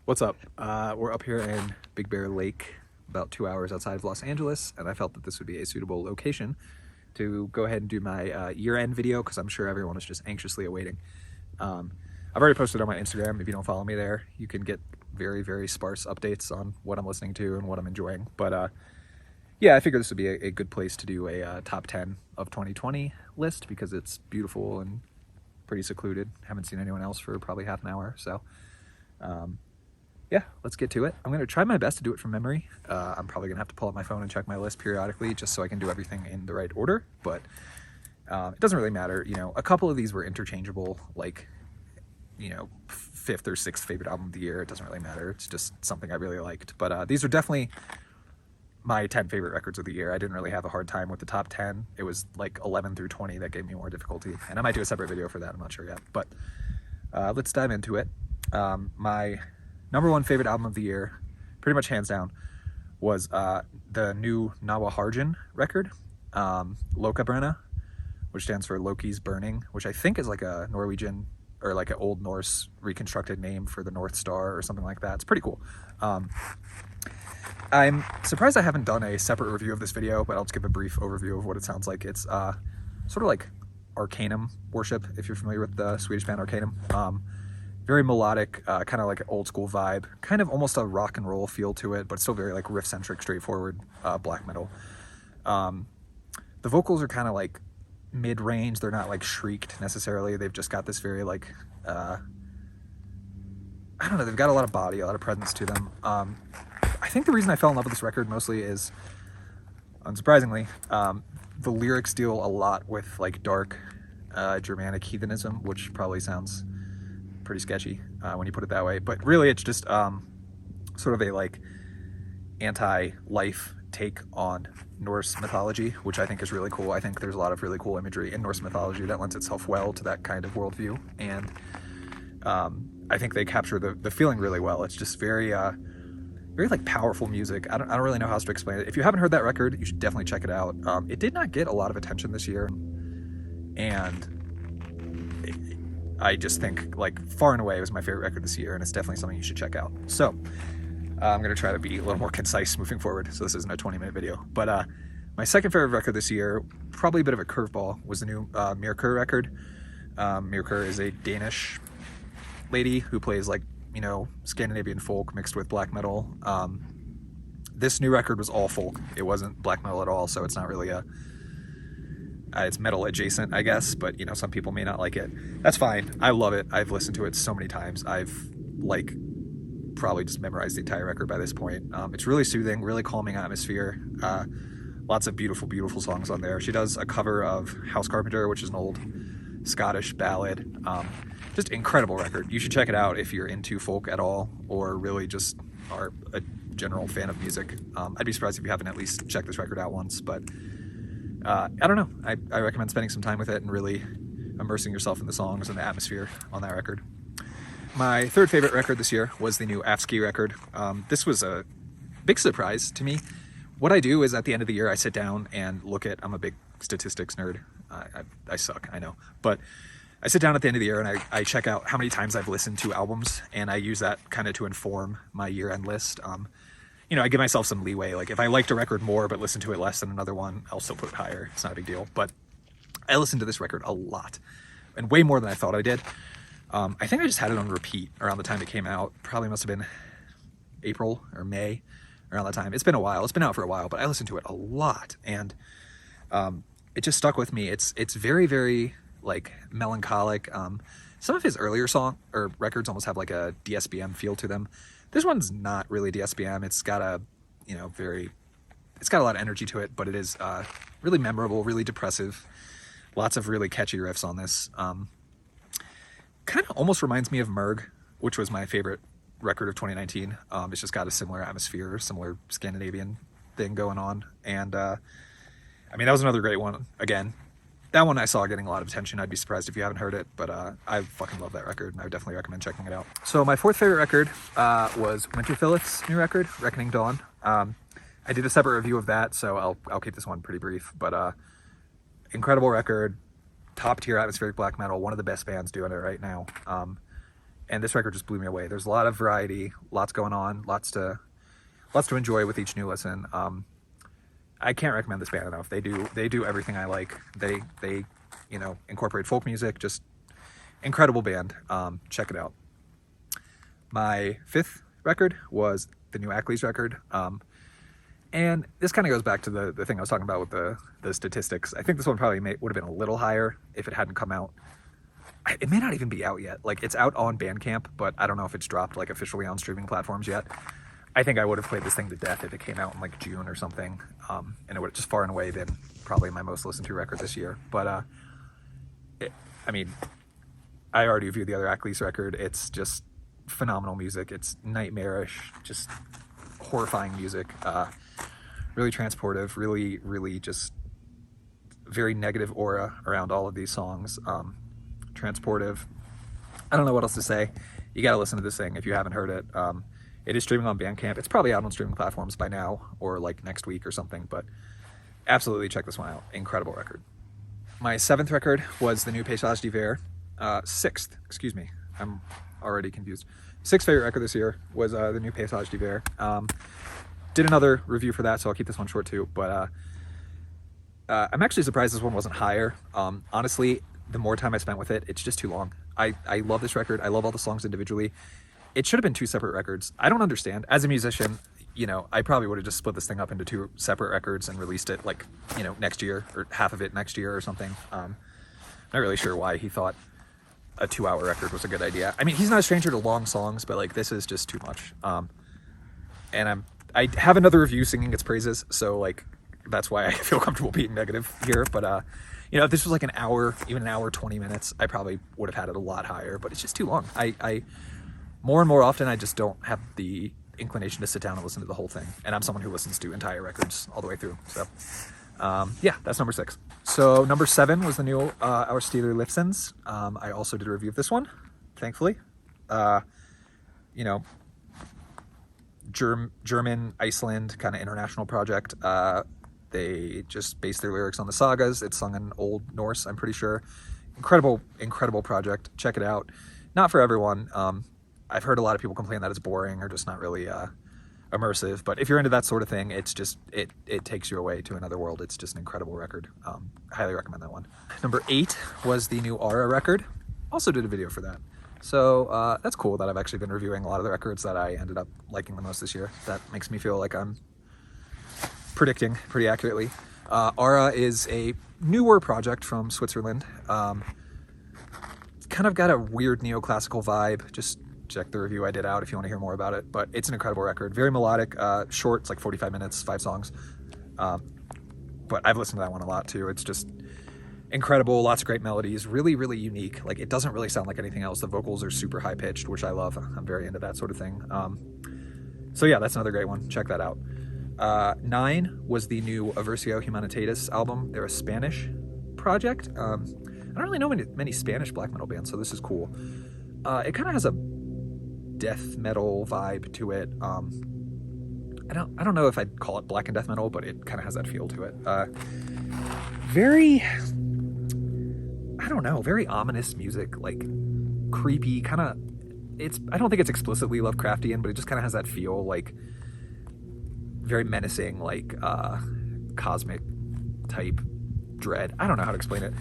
What's up? We're up here in Big Bear Lake, about 2 hours outside of Los Angeles, and I felt that this would be a suitable location to go ahead and do my year-end video, because I'm sure everyone is just anxiously awaiting. I've already posted on my Instagram. If you don't follow me there, you can get very, very sparse updates on what I'm listening to and what I'm enjoying. But yeah, I figured this would be a good place to do a top 10 of 2020 list, because it's beautiful and pretty secluded. Haven't seen anyone else for probably half an hour, so yeah, let's get to it. I'm going to try my best to do it from memory. I'm probably going to have to pull up my phone and check my list periodically just so I can do everything in the right order, but it doesn't really matter. You know, a couple of these were interchangeable, like, you know, 5th or 6th favorite album of the year. It doesn't really matter. It's just something I really liked. But these are definitely my 10 favorite records of the year. I didn't really have a hard time with the top 10. It was like 11 through 20 that gave me more difficulty. And I might do a separate video for that. I'm not sure yet. But let's dive into it. My number one favorite album of the year, pretty much hands down, was the new Nawaharjan record, Lokabrenna, which stands for Loki's Burning, which I think is like a Norwegian or like an Old Norse reconstructed name for the North Star or something like that. It's pretty cool. I'm surprised I haven't done a separate review of this video, but I'll just give a brief overview of what it sounds like. It's sort of like Arcanum worship, if you're familiar with the Swedish band Arcanum. Very melodic, kind of like an old school vibe, kind of almost a rock and roll feel to it, but still very like riff centric, straightforward black metal. The vocals are kind of like mid range. They're not like shrieked necessarily. They've just got this very like, I don't know, they've got a lot of body, a lot of presence to them. I think the reason I fell in love with this record mostly is, unsurprisingly, the lyrics deal a lot with like dark Germanic heathenism, which probably sounds pretty sketchy when you put it that way, but really it's just sort of a like anti-life take on Norse mythology, which I think is really cool. I think there's a lot of really cool imagery in Norse mythology that lends itself well to that kind of worldview, and I think they capture the feeling really well. It's just very very like powerful music. I don't really know how else to explain it. If you haven't heard that record, you should definitely check it out. It did not get a lot of attention this year, and I just think like far and away it was my favorite record this year, and it's definitely something you should check out. So I'm going to try to be a little more concise moving forward, so this isn't a 20-minute video. But my second favorite record this year, probably a bit of a curveball, was the new Myrkur record. Myrkur is a Danish lady who plays like, you know, Scandinavian folk mixed with black metal. This new record was all folk. It wasn't black metal at all, so it's not really a it's metal adjacent, I guess, but you know, some people may not like it. That's fine. I love it. I've listened to it so many times. I've like probably just memorized the entire record by this point. It's really soothing, really calming atmosphere. Lots of beautiful, beautiful songs on there. She does a cover of House Carpenter, which is an old Scottish ballad. Just incredible record. You should check it out if you're into folk at all, or really just are a general fan of music. I'd be surprised if you haven't at least checked this record out once, but I don't know. I recommend spending some time with it and really immersing yourself in the songs and the atmosphere on that record. My third favorite record this year was the new Afsky record. This was a big surprise to me. What I do is at the end of the year, I sit down and look at, I'm a big statistics nerd. I suck, I know. But I sit down at the end of the year and I check out how many times I've listened to albums, and I use that kind of to inform my year-end list. You know, I give myself some leeway. Like if I liked a record more but listened to it less than another one, I'll still put it higher. It's not a big deal. But I listened to this record a lot, and way more than I thought I did. I think I just had it on repeat around the time it came out. Probably must have been April or May, around that time. It's been a while. It's been out for a while, but I listened to it a lot, and it just stuck with me. It's very, very like melancholic. Some of his earlier records almost have like a DSBM feel to them. This one's not really DSBM. It's got a, you know, it's got a lot of energy to it, but it is really memorable, really depressive. Lots of really catchy riffs on this. Kind of almost reminds me of Myrkur, which was my favorite record of 2019. It's just got a similar atmosphere, similar Scandinavian thing going on. And I mean, that was another great one. Again, that one I saw getting a lot of attention. I'd be surprised if you haven't heard it, but I fucking love that record, and I would definitely recommend checking it out. So my fourth favorite record was Winterfylleth's new record, Reckoning Dawn. I did a separate review of that, so I'll keep this one pretty brief. But incredible record, top tier atmospheric black metal, one of the best bands doing it right now. and this record just blew me away. There's a lot of variety, lots going on, lots to enjoy with each new listen. I can't recommend this band enough. They do everything I like. They incorporate folk music. Just incredible band. Check it out. My 5th record was the new Akhlys record. And this kind of goes back to the thing I was talking about with the statistics. I think this one probably would have been a little higher if it hadn't come out. It may not even be out yet. Like, it's out on Bandcamp, but I don't know if it's dropped like officially on streaming platforms yet. I think I would have played this thing to death if it came out in like June or something. And it would have just far and away been probably my most listened to record this year. But I already reviewed the other Akhlys record. It's just phenomenal music. It's nightmarish, just horrifying music. Really transportive, really just very negative aura around all of these songs. Transportive. I don't know what else to say. You gotta listen to this thing if you haven't heard it. It is streaming on Bandcamp. It's probably out on streaming platforms by now or like next week or something, but absolutely check this one out. Incredible record. My 7th record was the new Paysage d'hiver. 6th, excuse me. I'm already confused. 6th favorite record this year was the new Paysage d'hiver. Did another review for that, so I'll keep this one short too, but I'm actually surprised this one wasn't higher. Honestly, the more time I spent with it, it's just too long. I love this record. I love all the songs individually. It should have been 2 separate records. I don't understand. As a musician, I probably would have just split this thing up into 2 separate records and released it like, next year, or half of it next year or something. Not really sure why he thought a 2-hour record was a good idea. I mean, he's not a stranger to long songs, but like, this is just too much. And I have another review singing its praises, so like, that's why I feel comfortable being negative here. But if this was like an hour, even an hour 20 minutes, I probably would have had it a lot higher, but it's just too long. I more and more often I just don't have the inclination to sit down and listen to the whole thing, and I'm someone who listens to entire records all the way through. So yeah, that's number 6. So number 7 was the new Árstíðir Lífsins. I also did a review of this one, thankfully. German, Iceland kind of international project. They just based their lyrics on the sagas. It's sung in Old Norse, I'm pretty sure. Incredible project. Check it out. Not for everyone. I've heard a lot of people complain that it's boring or just not really immersive, but if you're into that sort of thing, it's just, it takes you away to another world. It's just an incredible record. Highly recommend that one. Number 8 was the new Aara record. Also did a video for that. So that's cool that I've actually been reviewing a lot of the records that I ended up liking the most this year. That makes me feel like I'm predicting pretty accurately. Aara is a newer project from Switzerland. It's kind of got a weird neoclassical vibe. Just check the review I did out if you want to hear more about it. But it's an incredible record. Very melodic, short. It's like 45 minutes, 5 songs. But I've listened to that one a lot too. It's just incredible, lots of great melodies, really unique. Like, it doesn't really sound like anything else. The vocals are super high pitched, which I love. I'm very into that sort of thing. So yeah, that's another great one. Check that out. 9 was the new Aversio Humanitatis album. They're a Spanish project. I don't really know many Spanish black metal bands, so this is cool. It kind of has a death metal vibe to it. I don't know if I'd call it black and death metal, but it kind of has that feel to it. Very ominous music, like creepy, kind of. I don't think it's explicitly Lovecraftian, but it just kind of has that feel, like very menacing, like cosmic type dread. I don't know how to explain it.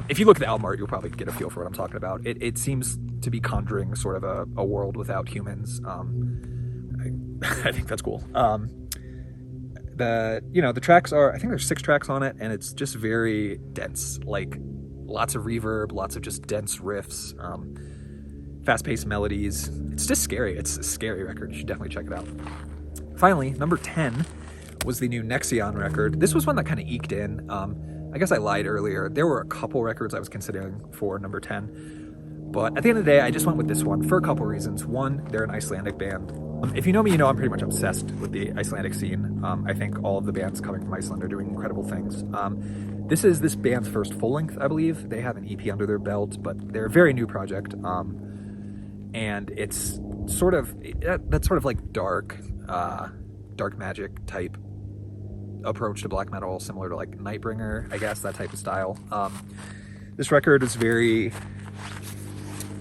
If you look at the album art, you'll probably get a feel for what I'm talking about. It seems to be conjuring sort of a world without humans. I think that's cool. The tracks are, I think there's 6 tracks on it, and it's just very dense, like lots of reverb, lots of just dense riffs, fast-paced melodies. It's just scary. It's a scary record. You should definitely check it out. Finally, number 10 was the new Nexion record. This was one that kind of eked in. I guess I lied earlier. There were a couple records I was considering for number 10, but at the end of the day, I just went with this one for a couple reasons. One, they're an Icelandic band. If you know me, you know I'm pretty much obsessed with the Icelandic scene. I think all of the bands coming from Iceland are doing incredible things. This is this band's first full-length, I believe. They have an EP under their belt, but they're a very new project. And it's sort of, that's sort of like dark magic type approach to black metal, similar to like Nightbringer, I guess, that type of style. This record is very,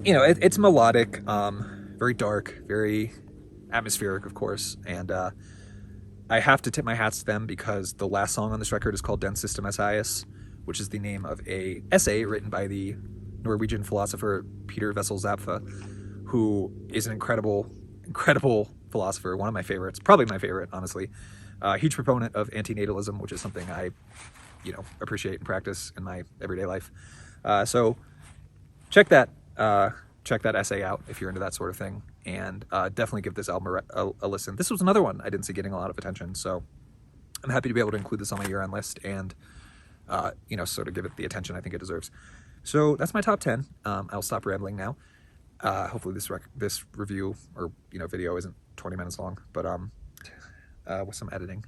you know, it's melodic, very dark, very atmospheric, of course, and I have to tip my hats to them because the last song on this record is called Den System Essayes, which is the name of a essay written by the Norwegian philosopher Peter Wessel Zapffe, who is an incredible philosopher, one of my favorites, probably my favorite, honestly. Huge proponent of antinatalism, which is something I, you know, appreciate and practice in my everyday life. So check that essay out if you're into that sort of thing, and definitely give this album a listen. This was another one I didn't see getting a lot of attention, so I'm happy to be able to include this on my year-end list and you know, sort of give it the attention I think it deserves. So that's my top 10. I'll stop rambling now. Hopefully this review or, you know, video isn't 20 minutes long, but with some editing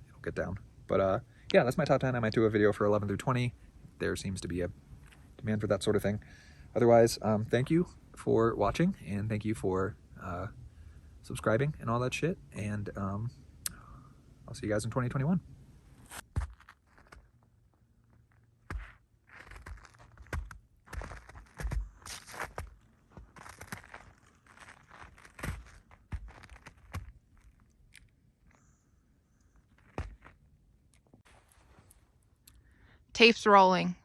it'll get down. But yeah, that's my top 10. I might do a video for 11 through 20. There seems to be a demand for that sort of thing. Otherwise, thank you for watching, and thank you for subscribing and all that shit, and I'll see you guys in 2021. Tape's rolling.